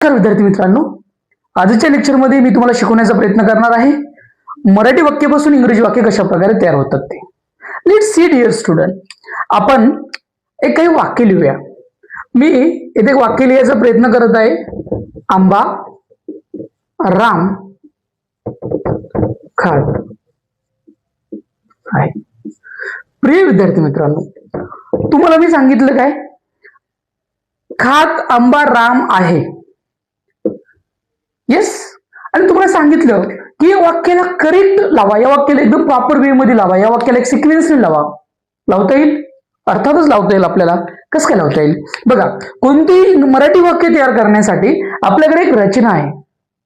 तर विद्यार्थी मित्रांनो, आजच्या लेक्चरमध्ये मी तुम्हाला शिकवण्याचा प्रयत्न करणार आहे मराठी वाक्यापासून इंग्रजी वाक्य कशा प्रकारे तयार होतात ते. लेट्स सी डिअर स्टुडंट, आपण एक काही वाक्य लिहूया. मी इथे वाक्य लिहायचा प्रयत्न करत आहे. आंबा राम खात आहे. प्रिय विद्यार्थी मित्रांनो, तुम्हाला मी सांगितलं काय, खात आंबा राम आहे. येस, आणि तुम्हाला सांगितलं की या वाक्याला करेक्ट लावा, या वाक्याला एकदम प्रॉपर वे मध्ये लावा, या वाक्याला एक सिक्वेन्सने लावा. लावता येईल? अर्थातच लावता येईल. आपल्याला कसं काय लावता येईल बघा. कोणती मराठी वाक्य तयार करण्यासाठी आपल्याकडे एक रचना आहे.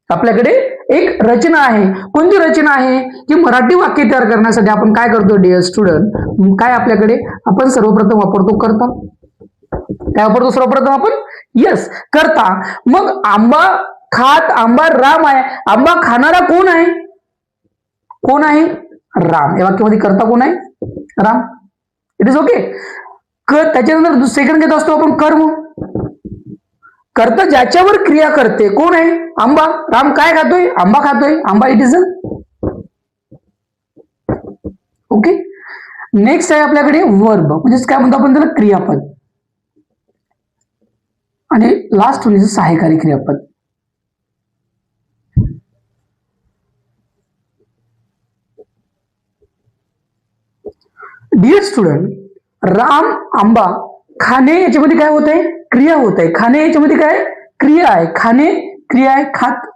आपल्याकडे एक रचना आहे. कोणती रचना आहे की मराठी वाक्य तयार करण्यासाठी आपण काय करतो डिअर स्टुडंट, काय आपल्याकडे आपण सर्वप्रथम वापरतो करता. काय वापरतो सर्वप्रथम आपण? यस, करता. मग आंबा खात आंबा राम आहे. आंबा खाणारा कोण आहे? कोण आहे? राम. या वाक्यामध्ये करता कोण आहे? राम. It is okay. त्याच्यानंतर सेकंड घेत असतो आपण कर्म. करता ज्याच्यावर क्रिया करते कोण आहे? आंबा. राम काय खातोय? आंबा खातोय. आंबा. It is okay. नेक्स्ट आहे आपल्याकडे वर्ब, म्हणजेच काय म्हणतो आपण त्याला? क्रियापद. आणि लास्ट म्हणजे सहाय्यकारी क्रियापद. डिअर स्टुडंट, राम आंबा खाणे याच्यामध्ये काय होत आहे? क्रिया होत आहे. खाणे याच्यामध्ये काय? क्रिया आहे. खाणे क्रिया आहे. खात.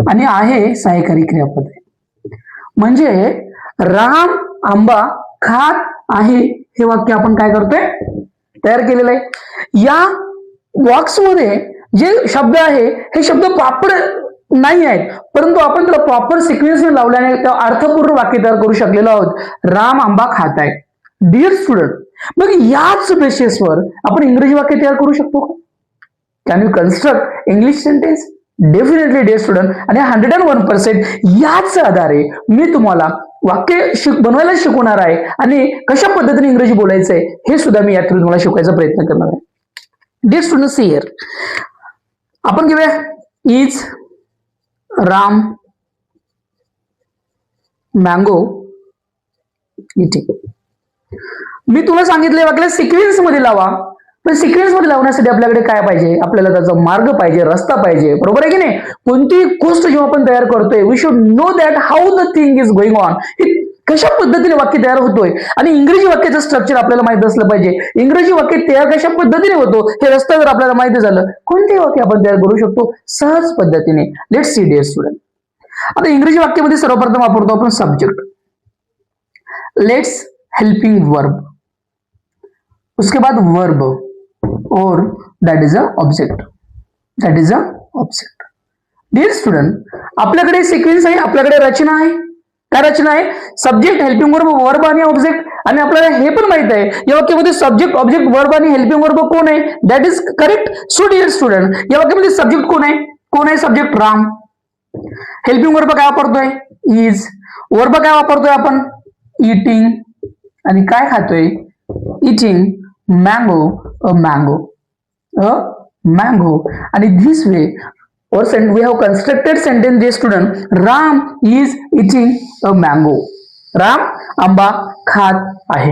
आणि आहे सहाय्यकारी क्रियापद आहे. म्हणजे राम आंबा खात आहे हे वाक्य आपण काय करतोय? तयार केलेलं आहे. या बॉक्स मध्ये जे शब्द आहे हे शब्द प्रॉपर नाही आहेत, परंतु आपण त्याला प्रॉपर सिक्वेन्सने लावल्याने त्या अर्थपूर्ण वाक्य तयार करू शकलेलो आहोत. राम आंबा खात आहे. डिअर स्टुडंट, मग याच बेसिसवर आपण इंग्रजी वाक्य तयार करू शकतो का? Can you construct English sentence? Definitely dear student. आणि 101% याच आधारे मी तुम्हाला वाक्य बनवायला शिकवणार आहे आणि कशा पद्धतीने इंग्रजी बोलायचं आहे हे सुद्धा मी यातून तुम्हाला शिकवायचा प्रयत्न करणार आहे. Dear student, see here. आपण घेऊया इज राम मँगो इटिंग. मी तुला सांगितले वाक्याला सिक्वेन्स मध्ये लावा, पण सिक्वेन्स मध्ये लावण्यासाठी आपल्याकडे काय पाहिजे? आपल्याला त्याचा मार्ग पाहिजे, रस्ता पाहिजे. बरोबर आहे की नाही? कोणती गोष्ट जेव्हा आपण तयार करतोय, we should know that how the thing is going on. कशा पद्धतीने वाक्य तयार होतोय आणि इंग्रजी वाक्याचं स्ट्रक्चर आपल्याला माहित असलं पाहिजे. इंग्रजी वाक्य तयार कशा पद्धतीने होतो हे रस्ता जर आपल्याला माहिती झालं, कोणतेही वाक्य आपण तयार करू शकतो सहज पद्धतीने. Let's see dear student. आता इंग्रजी वाक्यामध्ये सर्वप्रथम वापरतो आपण सब्जेक्ट. लेट्स हेल्पिंग वर्ब, उसके बाद वर्ब और that is a object. That is a object. Dear student, आपल्याकडे सिक्वेन्स आहे, आपल्याकडे रचना आहे. काय रचना आहे? सब्जेक्ट, हेल्पिंग वर्ब, वर्ब आणि ऑब्जेक्ट. आणि आपल्याला हे पण माहित आहे या वाक्यामध्ये सब्जेक्ट, ऑब्जेक्ट, वर्ब आणि हेल्पिंग वर्ब कोण आहे? That is correct. So dear student, या वाक्यामध्ये सब्जेक्ट कोण आहे? कोण आहे सब्जेक्ट? राम. हेल्पिंग वर्ब काय वापरतोय? इज. वर्ब काय वापरतोय आपण? इटिंग. आणि काय खातोय? Eating mango. A mango. A mango. आणि this way or we have constructed sentence dear student. Ram is eating a mango. Ram आंबा खात आहे.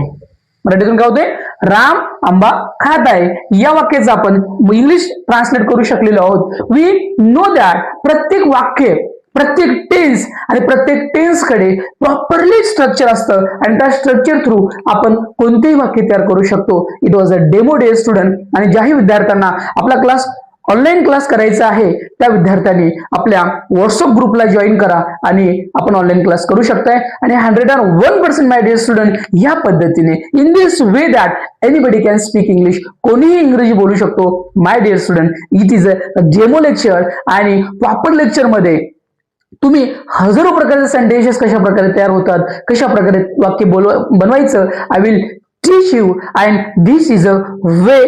मराठीतून काय होते? राम आंबा खात आहे. या वाक्याचं आपण इंग्लिश ट्रान्सलेट करू शकलेलो आहोत. वी नो दॅट प्रत्येक वाक्य, प्रत्येक टेन्स आणि प्रत्येक टेन्स कडे प्रॉपरली स्ट्रक्चर असतं आणि त्या स्ट्रक्चर थ्रू आपण कोणतेही वाक्य तयार करू शकतो. It was a demo dear student. आणि ज्याही विद्यार्थ्यांना आपला क्लास ऑनलाईन क्लास करायचा आहे त्या विद्यार्थ्यांनी आपल्या व्हॉट्सअप ग्रुपला जॉईन करा आणि आपण ऑनलाईन क्लास करू शकताय. आणि 101% माय डिअर स्टुडंट, या पद्धतीने in this way that anybody can speak English, कोणीही इंग्रजी बोलू शकतो. My dear student, it is a demo lecture. आणि प्रॉपर लेक्चर मध्ये तुम्ही हजारो प्रकारचे सेंटेन्सेस कशा प्रकारे तयार होतात, कशा प्रकारे वाक्य बनवायचं, I will teach you. And this is a way.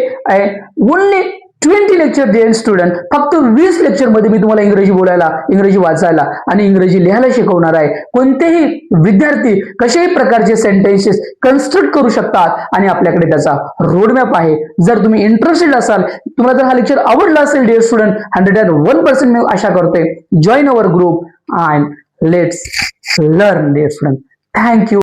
Only 20 lecture देईन स्टुडंट. फक्त 20 लेक्चर मध्ये मी तुम्हाला इंग्रजी बोलायला, इंग्रजी वाचायला आणि इंग्रजी लिहायला शिकवणार आहे. कोणतेही विद्यार्थी कशाही प्रकारचे सेंटेन्सेस कन्स्ट्रक्ट करू शकतात आणि आपल्याकडे त्याचा रोडमॅप आहे. जर तुम्ही इंटरेस्टेड असाल, तुम्हाला जर हा लेक्चर आवडला असेल डिअर स्टुडंट, 101% मी आशा करतोय, join our group and let's learn dear student. Thank you.